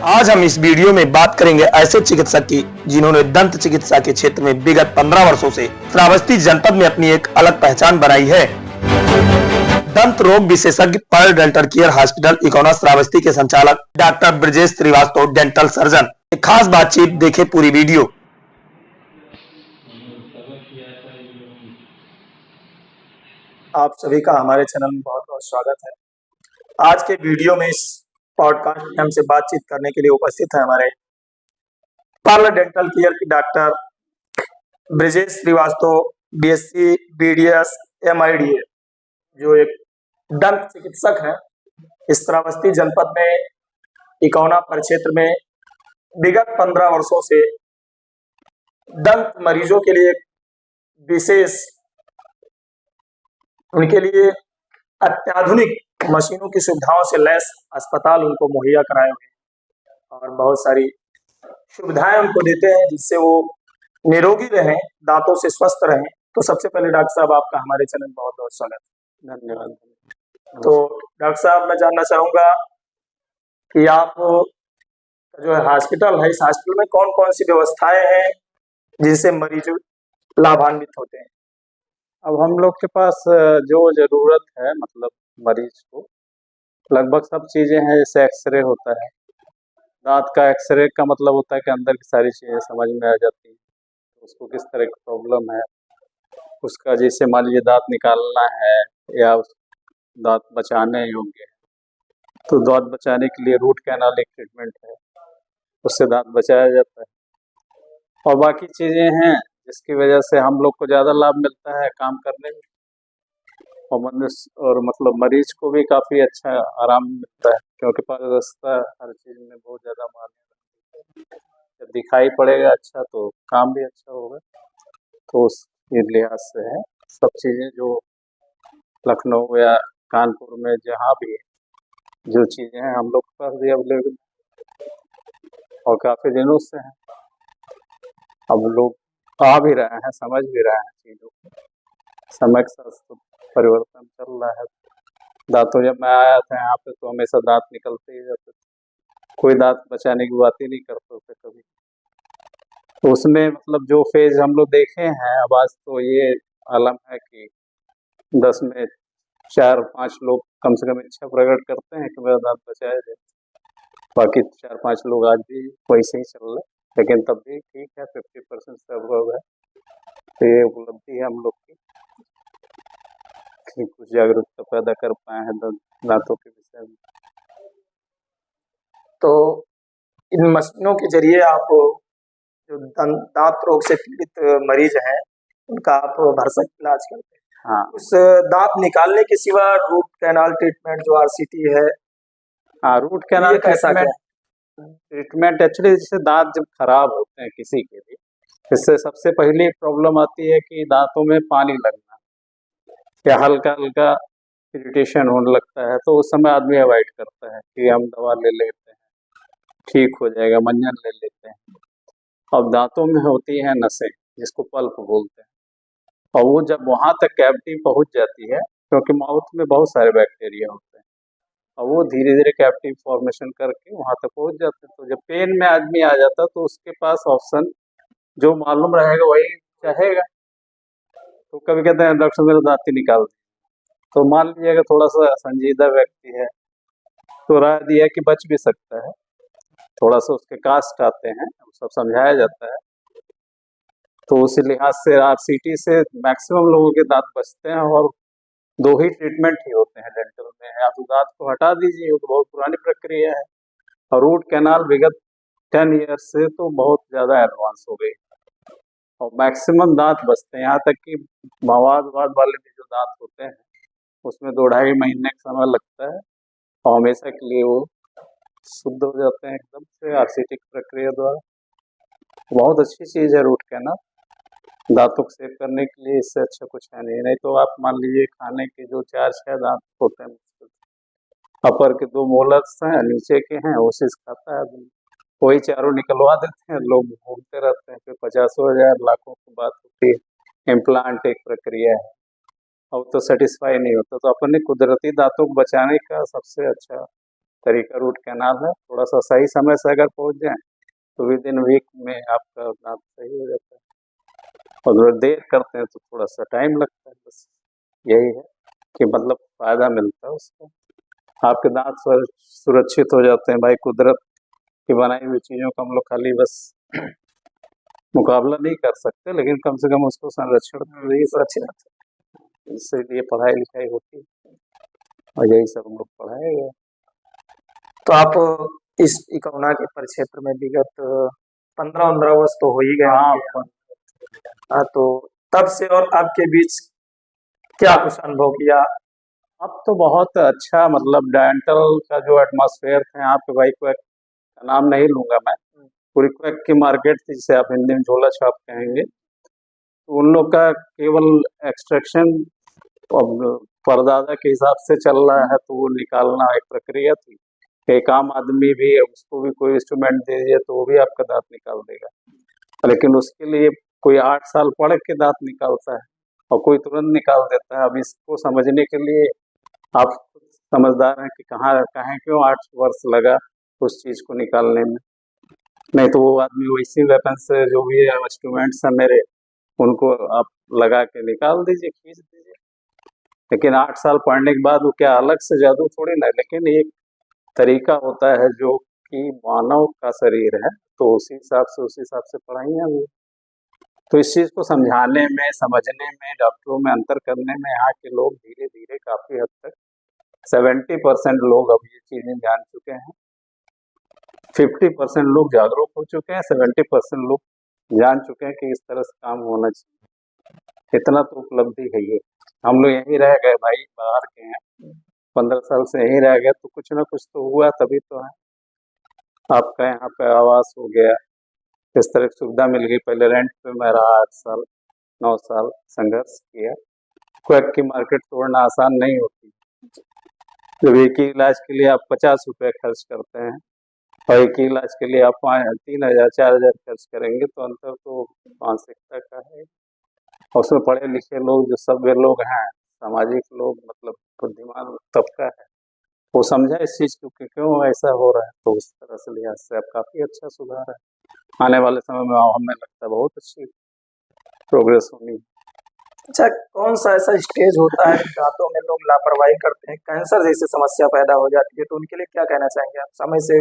आज हम इस वीडियो में बात करेंगे ऐसे चिकित्सक की जिन्होंने दंत चिकित्सा के क्षेत्र में विगत 15 वर्षों से श्रावस्ती जनपद में अपनी एक अलग पहचान बनाई है। दंत रोग विशेषज्ञ Pearl Dental Care Hospital Ikauna Shravasti के संचालक doctor Brajesh Shrivastava dental surgeon. एक खास बातचीत, देखे पूरी वीडियो। आप सभी का हमारे चैनल में बहुत बहुत स्वागत है। आज के वीडियो में इस पॉडकास्ट में हमसे बातचीत करने के लिए उपस्थित है हमारे पर्ल डेंटल केयर की doctor Brajesh Shrivastava, BSc, BDS, MIDA, जो एक दंत चिकित्सक हैं। इस श्रावस्ती जनपद में इकोना परिक्षेत्र में विगत 15 वर्षों से दंत मरीजों के लिए विशेष, उनके लिए अत्याधुनिक मशीनों की सुविधाओं से लैस अस्पताल उनको मुहैया कराए हुए हैं और बहुत सारी सुविधाएं उनको देते हैं जिससे वो निरोगी रहें, दांतों से स्वस्थ रहें। तो सबसे पहले डॉक्टर साहब, आपका हमारे चैनल में बहुत बहुत स्वागत है। धन्यवाद। तो डॉक्टर साहब, मैं जानना चाहूंगा कि आप जो है हॉस्पिटल है, इस हॉस्पिटल में कौन कौन सी व्यवस्थाएं हैं जिनसे मरीज लाभान्वित होते हैं? अब हम लोग के पास जो ज़रूरत है, मतलब मरीज को लगभग सब चीज़ें हैं। जैसे एक्सरे होता है, दांत का एक्सरे का मतलब होता है कि अंदर की सारी चीज़ें समझ में आ जाती हैं, उसको किस तरह की प्रॉब्लम है उसका। जैसे मान लीजिए दांत निकालना है या दांत बचाने योग्य है, तो दांत बचाने के लिए रूट कैनाल एक ट्रीटमेंट है, उससे दांत बचाया जाता है। और बाकी चीज़ें हैं जिसकी वजह से हम लोग को ज़्यादा लाभ मिलता है काम करने में, और मनुष्य और मतलब मरीज को भी काफ़ी अच्छा आराम मिलता है, क्योंकि पारदर्शिता हर चीज़ में बहुत ज़्यादा मायने रखती है। जब दिखाई पड़ेगा अच्छा तो काम भी अच्छा होगा। तो उस लिहाज से है सब चीज़ें जो लखनऊ या कानपुर में जहाँ भी है, जो चीज़ें हैं हम लोग के पास भी अवेलेबल और काफ़ी दिनों से हैं। अब लोग आ भी रहे हैं, समझ भी रहे हैं चीज़ों को। समय के साथ तो परिवर्तन चल रहा है। दांतों जब मैं आया था यहाँ पे तो हमेशा दांत निकलते ही जाते थे, कोई दांत बचाने की बात ही नहीं करते थे कभी। तो उसमें मतलब जो फेज हम लोग देखे हैं, अब आज तो ये आलम है कि 10 में 4-5 लोग कम से कम इच्छा प्रकट करते हैं कि मेरा दांत बचाया जाए। बाकी 4-5 लोग आज भी वैसे ही चल रहे, लेकिन तब भी ठीक है, 50% से अबव है। तो ये उपलब्धि है हम लोग की कि कुछ जागरूकता पैदा कर पाए हैं दांतों के विषय में। तो इन मशीनों के जरिए आप जो दांत रोग से पीड़ित मरीज हैं उनका आप भरसक इलाज करते हैं। हाँ, उस दांत निकालने के सिवा रूट कैनाल ट्रीटमेंट जो आरसीटी है, हाँ, रूट कैनाल कैसा क्या? ट्रीटमेंट एक्चुअली जैसे दांत जब खराब होते हैं किसी के भी, इससे सबसे पहली प्रॉब्लम आती है कि दांतों में पानी लगना या हल्का हल्का इरिटेशन होने लगता है। तो उस समय आदमी अवॉइड करता है कि हम दवा ले लेते हैं, ठीक हो जाएगा, मंजन ले लेते हैं। अब दांतों में होती हैं नसें जिसको पल्प बोलते हैं, और वो जब वहाँ तक कैविटी पहुँच जाती है, क्योंकि माउथ में बहुत सारे बैक्टीरिया होते हैं और वो धीरे धीरे कैविटी फॉर्मेशन करके वहाँ तक पहुँच जाते हैं। तो जब पेन में आदमी आ जाता है तो उसके पास ऑप्शन जो मालूम रहेगा वही चाहेगा। तो कभी कहते हैं डॉक्टर मेरा दांत ही निकाल दे। तो मान लीजिएगा थोड़ा सा संजीदा व्यक्ति है तो राय दिया कि बच भी सकता है, थोड़ा सा उसके कास्ट आते हैं, सब समझाया जाता है। तो उसी लिहाज से आरसीटी से मैक्सिमम लोगों के दांत बचते हैं, और 2 ही ट्रीटमेंट ही होते हैं डेंटल में। या तो दांत को हटा दीजिए, वो तो बहुत पुरानी प्रक्रिया है, और रूट कैनाल विगत 10 ईयर्स से तो बहुत ज़्यादा एडवांस हो गई और मैक्सिमम दांत बचते हैं। यहाँ तक कि मवाद वाले भी जो दांत होते हैं उसमें 2-2.5 महीने का समय लगता है और हमेशा के लिए वो शुद्ध हो जाते हैं एकदम से आरसीटी की प्रक्रिया द्वारा। बहुत अच्छी चीज़ है रूट कैनाल दांतों को सेव करने के लिए, इससे अच्छा कुछ है नहीं। नहीं तो आप मान लीजिए खाने के जो 4-6 दांत होते हैं, अपर के 2 मोलर्स हैं, नीचे के हैं, उसी से खाता है आदमी। वही चारों निकलवा देते हैं, लोग घूमते रहते हैं, फिर 50,000 लाखों की बात होती है। इम्प्लांट एक प्रक्रिया है और तो सेटिस्फाई नहीं होता। तो अपने कुदरती दांतों को बचाने का सबसे अच्छा तरीका रूट कैनाल है, थोड़ा सा सही समय से अगर पहुंच जाए तो विद इन वीक में आपका दांत सही हो जाता है, और अगर देर करते हैं तो थोड़ा सा टाइम लगता है। बस यही है कि मतलब फायदा मिलता है उसका, आपके दांत सुरक्षित हो जाते हैं। भाई कुदरत की बनाई हुई चीज़ों का हम लोग खाली बस मुकाबला नहीं कर सकते, लेकिन कम से कम उसको संरक्षण तो दे सकते हैं। इसीलिए पढ़ाई लिखाई होती है और यही सब हम लोग पढ़ाए गए। तो आप इस इकौना के परिक्षेत्र में विगत 15-15 वर्ष तो हो ही गए हाँ, होंगे। हाँ, तो तब से और आपके बीच क्या कुछ अनुभव किया? अब तो बहुत अच्छा, मतलब डेंटल का जो एटमॉस्फेयर था यहाँ पे, भाई क्वैक का नाम नहीं लूंगा मैं, पूरी क्वैक की मार्केट थी जिसे आप हिंदी में झोला छाप कहेंगे, तो उन लोग का केवल एक्सट्रैक्शन परदादा के हिसाब से चल रहा है, तो वो निकालना एक प्रक्रिया थी। एक आम आदमी भी उसको भी कोई इंस्ट्रूमेंट दे दिए तो वो भी आपका दांत निकाल देगा, लेकिन उसके लिए कोई 8 साल पढ़ के दांत निकालता है और कोई तुरंत निकाल देता है। अब इसको समझने के लिए आप समझदार हैं कि कहाँ क्यों 8 वर्ष लगा उस चीज को निकालने में। नहीं तो वो आदमी वैसे वेपन से, जो भी इंस्ट्रूमेंट्स हैं मेरे, उनको आप लगा के निकाल दीजिए, खींच दीजिए। लेकिन 8 साल पढ़ने के बाद वो क्या अलग से जादू थोड़ी ना, लेकिन एक तरीका होता है जो कि मानव का शरीर है, तो उसी हिसाब से पढ़ाइयाँ हुई। तो इस चीज को समझाने में, समझने में, डॉक्टरों में अंतर करने में यहाँ के लोग धीरे धीरे काफी हद तक 70% लोग अब ये चीजें जान चुके हैं, 50% लोग जागरूक हो चुके हैं, 70% लोग जान चुके हैं कि इस तरह से काम होना चाहिए। इतना तो उपलब्धि है ये। हम लोग यहीं रह गए भाई, बाहर के हैं, 15 साल से यहीं रह गए, तो कुछ ना कुछ तो हुआ, तभी तो है। आपका यहाँ पे आवास हो गया, इस तरह की सुविधा मिल गई। पहले रेंट पे मैं रहा 8 साल 9 साल, संघर्ष किया। क्वैक की मार्केट तोड़ना आसान नहीं होती। जब एक ही इलाज के लिए आप 50 रुपये खर्च करते हैं और एक ही इलाज के लिए आप 3,000 4,000 खर्च करेंगे, तो अंतर तो मानसिकता का है। और उसमें पढ़े लिखे लोग, जो सभ्य लोग हैं, सामाजिक लोग, मतलब बुद्धिमान तबका है, वो समझा इस चीज को कि क्यों ऐसा हो रहा है, तो उस तरह से लिहाज से अब काफी अच्छा सुधार है। आने वाले समय में हमें लगता है बहुत अच्छी प्रोग्रेस होनी। अच्छा, कौन सा ऐसा स्टेज होता है दांतों में लोग लापरवाही करते हैं, कैंसर जैसी समस्या पैदा हो जाती है, तो उनके लिए क्या कहना चाहेंगे आप? समय से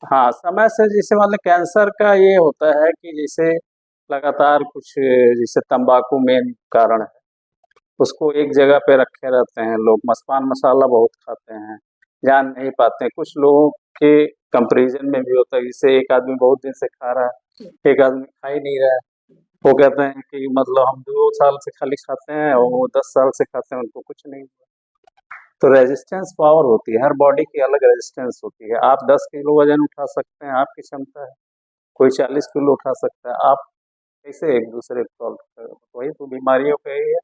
हाँ, समय से जैसे मतलब कैंसर का ये होता है कि जैसे लगातार कुछ, जैसे तंबाकू मेन कारण है, उसको एक जगह पे रखे रहते हैं लोग, मस्पान मसाला बहुत खाते हैं, जान नहीं पाते हैं। कुछ लोगों के कंपैरिजन में भी होता है, जैसे एक आदमी बहुत दिन से खा रहा है, एक आदमी खा ही नहीं रहा है, वो कहते हैं कि मतलब हम 2 साल से खाली खाते हैं और वो 10 साल से खाते हैं, उनको कुछ नहीं हुआ। तो रेजिस्टेंस पावर होती है, हर बॉडी की अलग रेजिस्टेंस होती है। आप 10 किलो वजन उठा सकते हैं, आपकी क्षमता है, कोई 40 किलो उठा सकता है। आप कैसे एक दूसरे को सॉल्व करें? वही तो बीमारियों का ही है,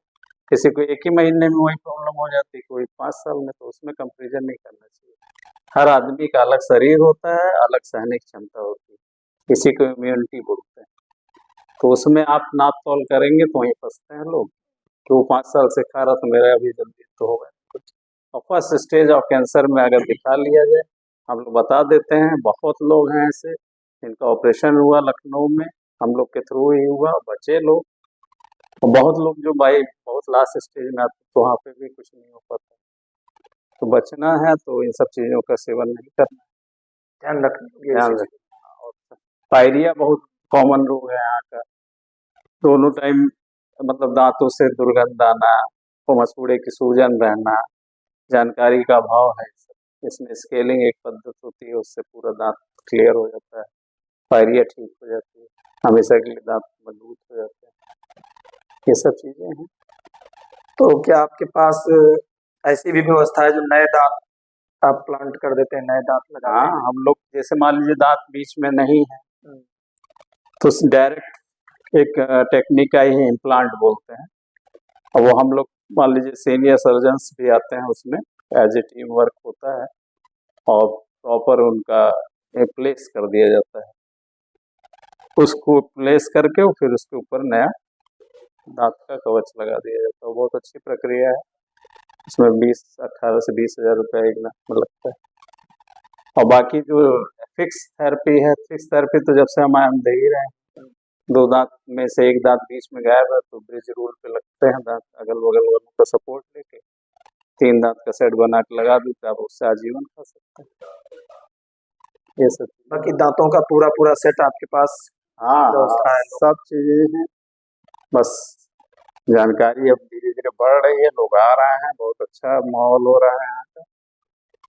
किसी को एक ही महीने में वही प्रॉब्लम हो जाती है, कोई 5 साल में, तो उसमें कंपेरिजन नहीं करना चाहिए। हर आदमी का अलग शरीर होता है, अलग सहने की क्षमता होती है, किसी को इम्यूनिटी बोलते हैं, तो उसमें आप नाप तोल करेंगे तो वहीं फंसते हैं लोग, कि वो 5 साल से खा रहा तो मेरा अभी जल्दी तो होगा कुछ। और फर्स्ट स्टेज ऑफ कैंसर में अगर दिखा लिया जाए, हम लोग बता देते हैं, बहुत लोग हैं ऐसे जिनका ऑपरेशन हुआ लखनऊ में, हम लोग के थ्रू ही हुआ, बचे लोग। और बहुत लोग जो भाई बहुत लास्ट स्टेज में आते तो वहाँ पे भी कुछ नहीं हो पाता। तो बचना है तो इन सब चीज़ों का सेवन नहीं करना, ध्यान रखना। ध्यान रखना। और पायरिया बहुत कॉमन रोग है यहाँ का, दोनों टाइम मतलब दांतों से दुर्गंध आना, वो मसूड़े की सूजन रहना, जानकारी का अभाव है सब। इसमें स्केलिंग एक पद्धति होती है, उससे पूरा दांत क्लियर हो जाता है, पायरिया ठीक हो जाती है, हमेशा के लिए दांत मजबूत हो जाते हैं। ये सब चीजें हैं। तो क्या आपके पास ऐसी भी व्यवस्था है जो नए दांत आप प्लांट कर देते हैं, नए दांत लगाते हाँ, हैं? हम लोग जैसे मान लीजिए दांत बीच में नहीं है, तो डायरेक्ट एक टेक्निक आई है, इम्प्लांट बोलते हैं, और वो हम लोग मान लीजिए सीनियर सर्जन्स भी आते हैं, उसमें एज ए टीम वर्क होता है और प्रॉपर उनका प्लेस कर दिया जाता है, उसको प्लेस करके और फिर उसके ऊपर नया दांत का कवच लगा दिया जाता है। बहुत अच्छी प्रक्रिया है, उसमें 18 से 20 हज़ार रुपये एक लाख में लगता है। और बाकी जो फिक्स थेरेपी तो जब से हम दे ही रहे हैं। 2 दांत में से 1 दांत बीच में गायब है तो ब्रिज रूल पे लगते हैं दांत, अगल-बगल वालों का सपोर्ट लेके 3 दांत का सेट बना के लगा दी तो आप उससे आजीवन खा सकते हैं। ये सब बाकी दांतों का पूरा सेट आपके पास हाँ, व्यवस्था है। सब चीजें हैं, बस जानकारी अब धीरे-धीरे बढ़ रही है, लोग आ रहे हैं, बहुत अच्छा माहौल हो रहा है यहाँ का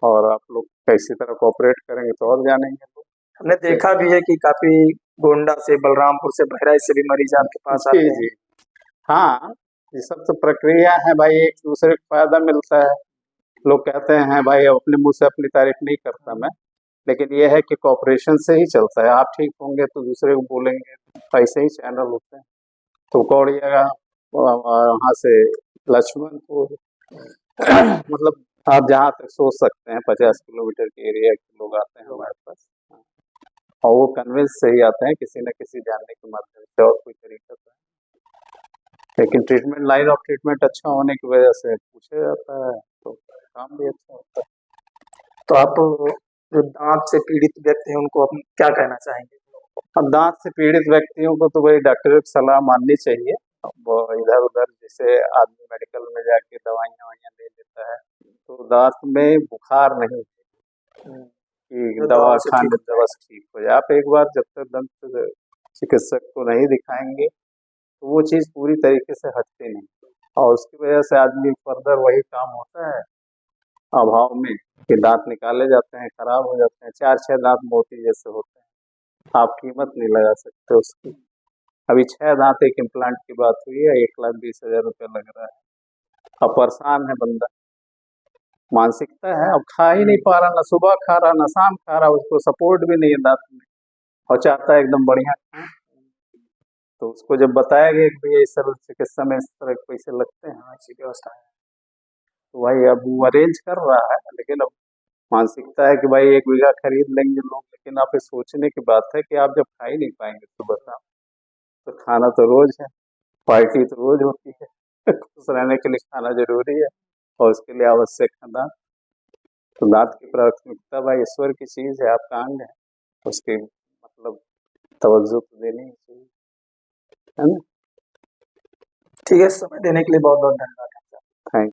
और आप लोग किसी तरह कोऑपरेट करेंगे तो और जानेंगे लोग। हमने देखा भी है कि काफी गोंडा से, बलरामपुर से, बहराइच से भी मरीज आपके पास आते हैं। जी। हाँ, ये सब तो प्रक्रिया है भाई, एक दूसरे को फायदा मिलता है। लोग कहते हैं भाई, अपने मुंह से अपनी तारीफ नहीं करता मैं, लेकिन ये है कि कोऑपरेशन से ही चलता है। आप ठीक होंगे तो दूसरे को बोलेंगे, ऐसे ही चैनल होते हैं। तो कौड़िया वहाँ से लक्ष्मणपुर मतलब आप जहाँ तक सोच सकते हैं 50 किलोमीटर के एरिया के लोग आते हैं हमारे पास और वो कन्विंस से ही आते हैं किसी न किसी जानने के माध्यम से और कोई तरीका से। लेकिन ट्रीटमेंट, लाइन ऑफ ट्रीटमेंट अच्छा होने की वजह से पूछा जाता है तो काम भी अच्छा होता है। तो आप जो दांत से पीड़ित व्यक्ति हैं उनको आप क्या कहना चाहेंगे? अब दांत से पीड़ित व्यक्तियों को तो भाई डॉक्टर की सलाह माननी चाहिए। अब इधर उधर जैसे आदमी मेडिकल में जाके दवाइयाँ ले लेता है तो दांत में बुखार नहीं कि जो दवा दवाओं से खाने ठीक से बस ठीक हो जाए। आप एक बार जब तक दंत चिकित्सक को नहीं दिखाएंगे तो वो चीज़ पूरी तरीके से हटती नहीं और उसकी वजह से आदमी फर्दर वही काम होता है अभाव में कि दांत निकाले जाते हैं, खराब हो जाते हैं, 4-6 दांत मोती जैसे होते हैं। आप कीमत नहीं लगा सकते उसकी। अभी 6 दांत एक इम्प्लांट की बात हुई है, 1,20,000 रुपये लग रहा है। अब परेशान है बंदा, मानसिकता है, अब खा ही नहीं पा रहा, ना सुबह खा रहा ना शाम खा रहा, उसको सपोर्ट भी नहीं है दांत में और चाहता है एकदम बढ़िया खाएं। तो उसको जब बताया गया कि भैया इस तरह चिकित्सा में इस तरह के पैसे लगते हैं, ऐसी व्यवस्था है। तो भाई अब वो अरेंज कर रहा है, लेकिन अब मानसिकता है कि भाई 1 बीघा खरीद लेंगे लोग, लेकिन आप ये सोचने की बात है कि आप जब खा ही नहीं पाएंगे तो बताओ। तो खाना तो रोज है, पार्टी तो रोज होती है खुश रहने के लिए खाना जरूरी है और उसके लिए आवश्यक है दांत। तो दांत की प्राथमिकता भाई ईश्वर की चीज है, आपका अंग है, उसकी मतलब तवज्जो तो देनी ही चाहिए, है ना। ठीक है, समय देने के लिए बहुत बहुत धन्यवाद।